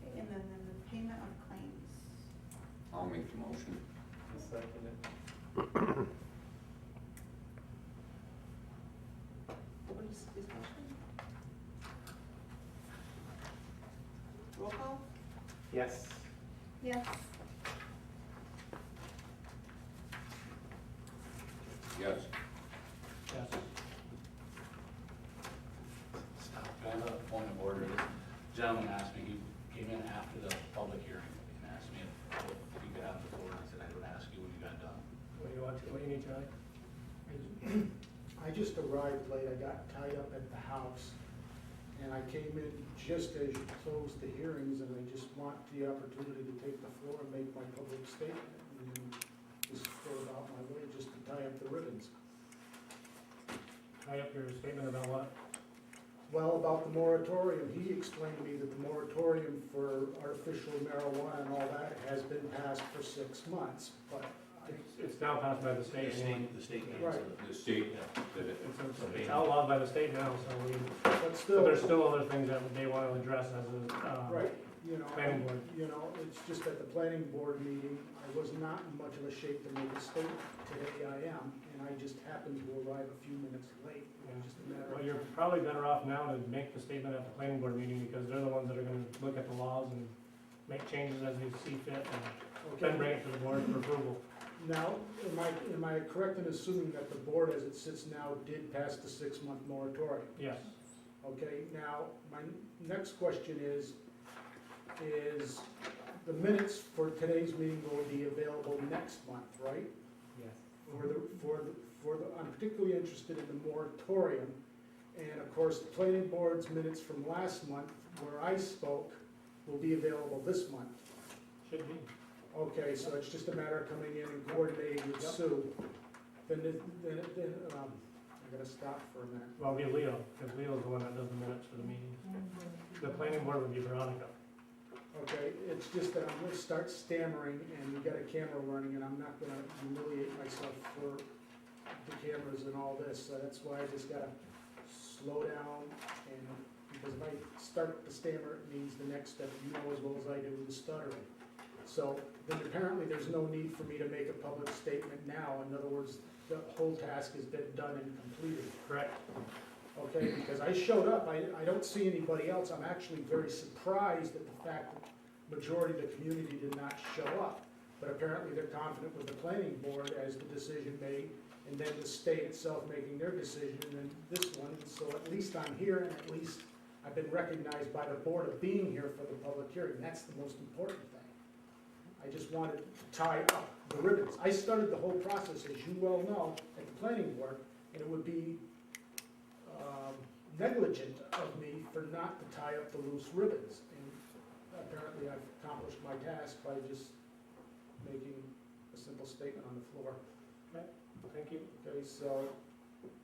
Okay, and then the payment of claims. I'll make the motion. I'll second it. Open discussion? Roll call? Yes. Yes. Yes, Yes. Stop. I have a point of order. This gentleman asked me, he came in after the public hearing and asked me if he could have the floor. I said I Charlie? I just arrived late, I got tied up at the house, and I came in just as you closed the hearings, and I just want the opportunity to take the floor and make my public statement, and just go about my way, just to tie up the ribbons. Tie up your statement about what? Well, about the moratorium, he explained to me that the moratorium for artificial marijuana and all that has been passed for 6 months, but It's now passed by the state. The state needs Right. it. The state did it. It's outlawed by the state now, so we, but but still. there's still other things that they want to address as a, Right, you know, planning board. it's just at the planning board meeting, I was not in much of a shape to make a statement. Today I am, and I just happened to arrive a few minutes late, just a matter Well, of. you're probably better off now to make the statement at the planning board meeting, because they're the ones that are gonna look at the laws and make changes as they see fit, and then bring it to the board for approval. Now, am I correct in assuming that the board as it sits now did pass the 6-month moratorium? Yes, Okay, now, my next question is the minutes for today's meeting will be available next month, right? yes. I'm particularly interested in the moratorium, and of course, the planning board's minutes from last month, where I spoke, will be available this month. Should be. Okay, so it's just a matter of coming in and coordinating with Yep. Sue. I gotta stop for a minute. Well, it'll be Leo, because Leo's the one that does the minutes for the meetings. The planning board would be Veronica. Okay, it's just that I'm gonna start stammering, and we got a camera running, and I'm not gonna humiliate myself for the cameras and all this, so that's why I just gotta slow down, and, because if I start to stammer, it means the next step, you know as well as I do, is stuttering. So, then apparently there's no need for me to make a public statement now, in other words, the whole task has been done and completed. Correct. Okay, because I showed up, I don't see anybody else, I'm actually very surprised at the fact that majority of the community did not show up. But apparently they're confident with the planning board as the decision made, and then the state itself making their decision, and then this one, and so at least I'm here, and at least I've been recognized by the board of being here for the public hearing, that's the most important thing. I just wanted to tie up the ribbons. I started the whole process, as you well know, at the planning board, and it would be negligent of me for not to tie up the loose ribbons. And apparently I've accomplished my task by just making a simple statement on the floor. Thank you. Okay, so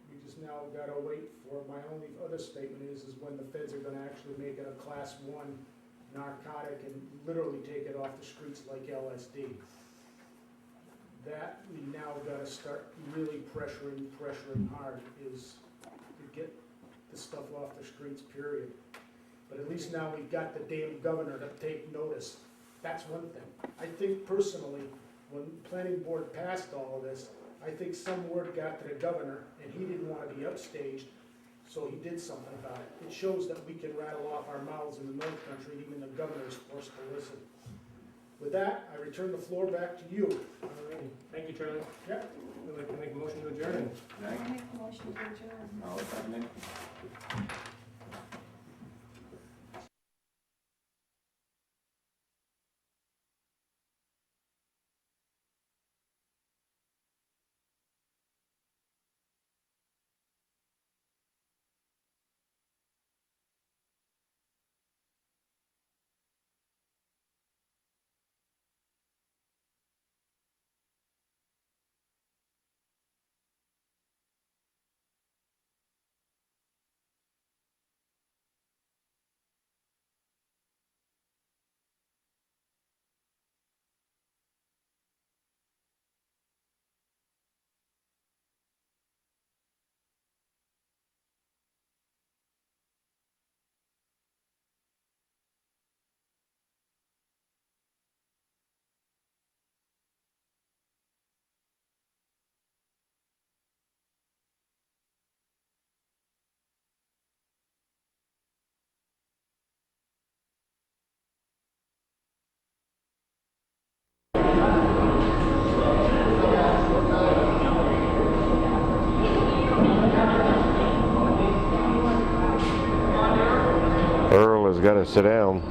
we just now gotta wait for, my only other statement is when the feds are gonna actually make it a class 1 narcotic and literally take it off the streets like LSD. That we now gotta start really pressuring hard, is to get the stuff off the streets, period. But at least now we've got the damn governor to take notice. That's one thing. I think personally, when the planning board passed all of this, I think some word got to the governor, and he didn't wanna be upstaged, so he did something about it. It shows that we can rattle off our mouths in the North Country, and even the governor is forced to listen. With that, I return the floor back to you. All right. Thank you, Charlie. Yep. I'd like to make a motion to adjourn. I make a motion to adjourn. I'll second it. Earl has got to sit down.